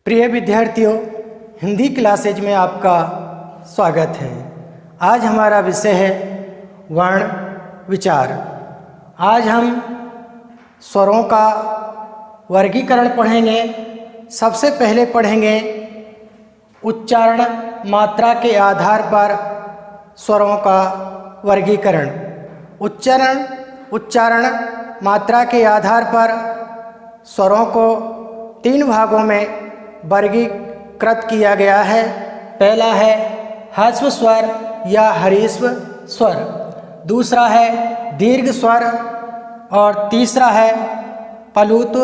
प्रिय विद्यार्थियों, हिंदी क्लासेज में आपका स्वागत है। आज हमारा विषय है वर्ण विचार। आज हम स्वरों का वर्गीकरण पढ़ेंगे। सबसे पहले पढ़ेंगे उच्चारण मात्रा के आधार पर स्वरों का वर्गीकरण। उच्चारण मात्रा के आधार पर स्वरों को 3 भागों में वर्गीकृत किया गया है। पहला है ह्रस्व स्वर या ह्रस्व स्वर, दूसरा है दीर्घ स्वर और तीसरा है प्लुत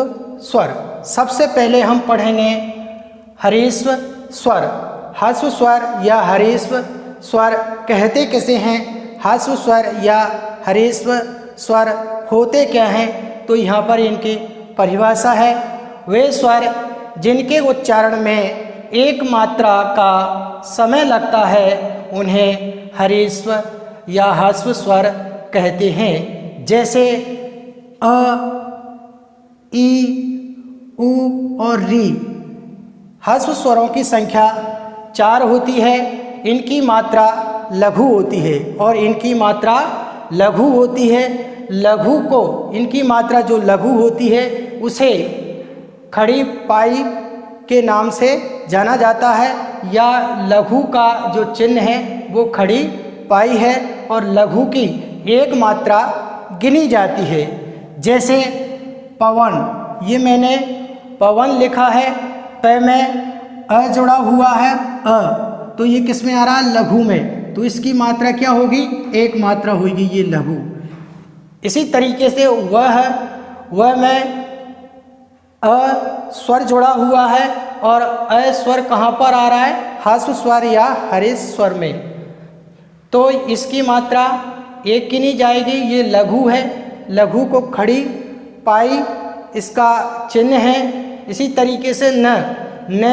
स्वर। सबसे पहले हम पढ़ेंगे ह्रस्व स्वर। ह्रस्व स्वर या ह्रस्व स्वर कहते किसे हैं, ह्रस्व स्वर या ह्रस्व स्वर होते क्या हैं, तो यहाँ पर इनकी परिभाषा है। वे स्वर जिनके उच्चारण में एक मात्रा का समय लगता है उन्हें ह्रस्व या ह्रस्व स्वर कहते हैं। जैसे अ, ई, उ और री। ह्रस्व स्वरों की संख्या 4 होती है। इनकी मात्रा लघु होती है और इनकी मात्रा लघु होती है। लघु को इनकी मात्रा जो लघु होती है उसे खड़ी पाई के नाम से जाना जाता है, या लघु का जो चिन्ह है वो खड़ी पाई है और लघु की एक मात्रा गिनी जाती है। जैसे पवन, ये मैंने पवन लिखा है, प में अ जुड़ा हुआ है अ, तो ये किस में आ रहा है, लघु में, तो इसकी मात्रा क्या होगी, एक मात्रा होगी, ये लघु। इसी तरीके से वह में अ स्वर जुड़ा हुआ है और अ स्वर कहाँ पर आ रहा है, ह्रस्व स्वर या ह्रस्व स्वर में, तो इसकी मात्रा एक गिनी जाएगी। ये लघु है, लघु को खड़ी पाई इसका चिन्ह है। इसी तरीके से न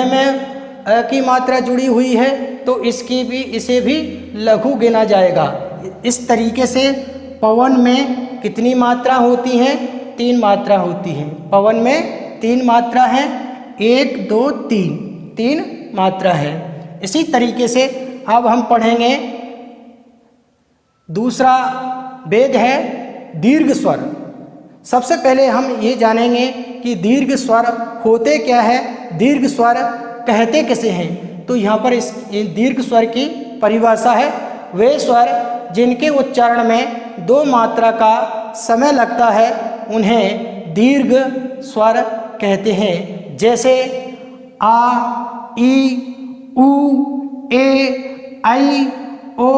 में अ की मात्रा जुड़ी हुई है तो इसे भी लघु गिना जाएगा। इस तरीके से पवन में कितनी मात्रा होती हैं, 3 मात्रा होती हैं। पवन में 3 मात्रा है, 1 2 3 मात्रा है। इसी तरीके से अब हम पढ़ेंगे दूसरा भेद है दीर्घ स्वर। सबसे पहले हम ये जानेंगे कि दीर्घ स्वर होते क्या है, दीर्घ स्वर कहते किसे हैं। तो यहाँ पर इस दीर्घ स्वर की परिभाषा है, वे स्वर जिनके उच्चारण में 2 मात्रा का समय लगता है उन्हें दीर्घ स्वर कहते हैं। जैसे आ, ई, उ, ए, ऐ, ओ,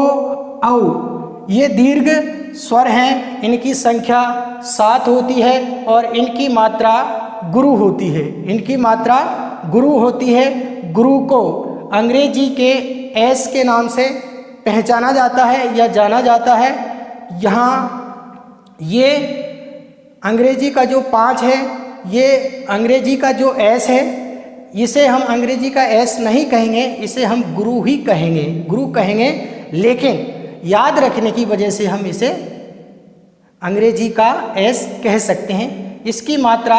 औ। ये दीर्घ स्वर हैं। इनकी संख्या 7 होती है और इनकी मात्रा गुरु होती है। इनकी मात्रा गुरु होती है। गुरु को अंग्रेजी के एस के नाम से पहचाना जाता है या जाना जाता है। यहाँ ये अंग्रेजी का जो 5 है, ये अंग्रेजी का जो एस है, इसे हम अंग्रेजी का एस नहीं कहेंगे, इसे हम गुरु ही कहेंगे, गुरु कहेंगे। लेकिन याद रखने की वजह से हम इसे अंग्रेजी का एस कह सकते हैं। इसकी मात्रा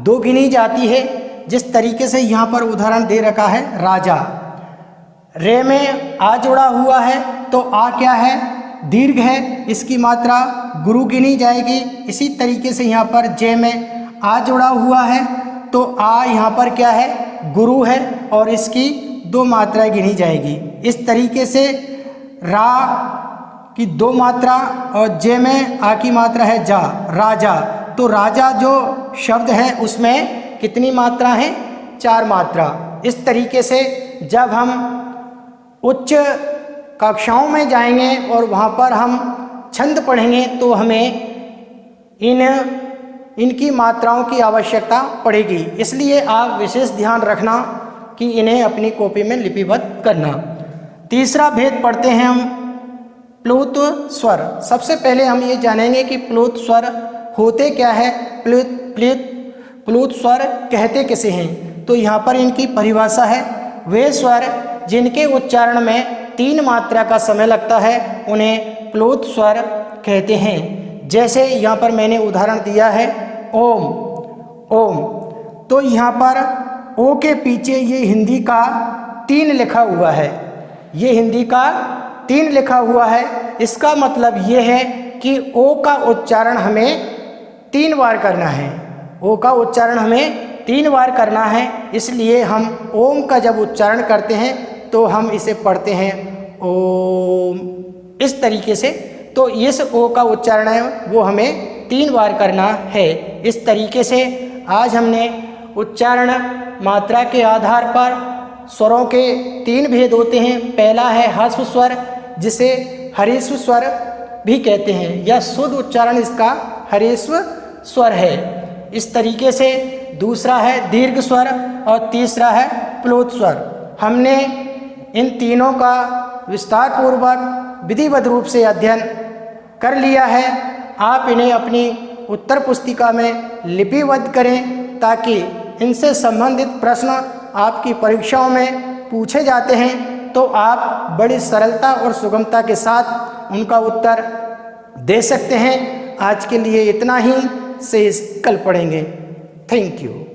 2 गिनी जाती है। जिस तरीके से यहाँ पर उदाहरण दे रखा है, राजा। रे में आ जुड़ा हुआ है तो आ क्या है, दीर्घ है, इसकी मात्रा गुरु गिनी जाएगी। इसी तरीके से यहाँ पर जे में आ जुड़ा हुआ है तो आ यहाँ पर क्या है, गुरु है और इसकी 2 मात्राएं गिनी जाएगी। इस तरीके से रा की 2 मात्रा और जे में आ की मात्रा है जा, राजा। तो राजा जो शब्द है उसमें कितनी मात्रा है, 4 मात्रा। इस तरीके से जब हम उच्च कक्षाओं में जाएंगे और वहाँ पर हम छंद पढ़ेंगे तो हमें इनकी मात्राओं की आवश्यकता पड़ेगी। इसलिए आप विशेष ध्यान रखना कि इन्हें अपनी कॉपी में लिपिबद्ध करना। तीसरा भेद पढ़ते हैं हम प्लुत स्वर। सबसे पहले हम ये जानेंगे कि प्लुत स्वर होते क्या है, प्लुत स्वर कहते किसे हैं। तो यहाँ पर इनकी परिभाषा है, वे स्वर जिनके उच्चारण में 3 मात्रा का समय लगता है उन्हें प्लुत स्वर कहते हैं। जैसे यहाँ पर मैंने उदाहरण दिया है ओम। तो यहाँ पर ओ के पीछे ये हिंदी का 3 लिखा हुआ है, ये हिंदी का 3 लिखा हुआ है। इसका मतलब ये है कि ओ का उच्चारण हमें 3 बार करना है, ओ का उच्चारण हमें 3 बार करना है। इसलिए हम ओम का जब उच्चारण करते हैं तो हम इसे पढ़ते हैं ओम, इस तरीके से। तो इस ओ का उच्चारण है वो हमें 3 बार करना है। इस तरीके से आज हमने उच्चारण मात्रा के आधार पर स्वरों के 3 भेद होते हैं। पहला है ह्रस्व स्वर, जिसे हरेस्व स्वर भी कहते हैं, या शुद्ध उच्चारण इसका हरेस्व स्वर है। इस तरीके से दूसरा है दीर्घ स्वर और तीसरा है प्लोत स्वर। हमने इन तीनों का विस्तार पूर्वक विधिवत रूप से अध्ययन कर लिया है। आप इन्हें अपनी उत्तर पुस्तिका में लिपिबद्ध करें ताकि इनसे संबंधित प्रश्न आपकी परीक्षाओं में पूछे जाते हैं तो आप बड़ी सरलता और सुगमता के साथ उनका उत्तर दे सकते हैं। आज के लिए इतना ही, से कल पढ़ेंगे। Thank you.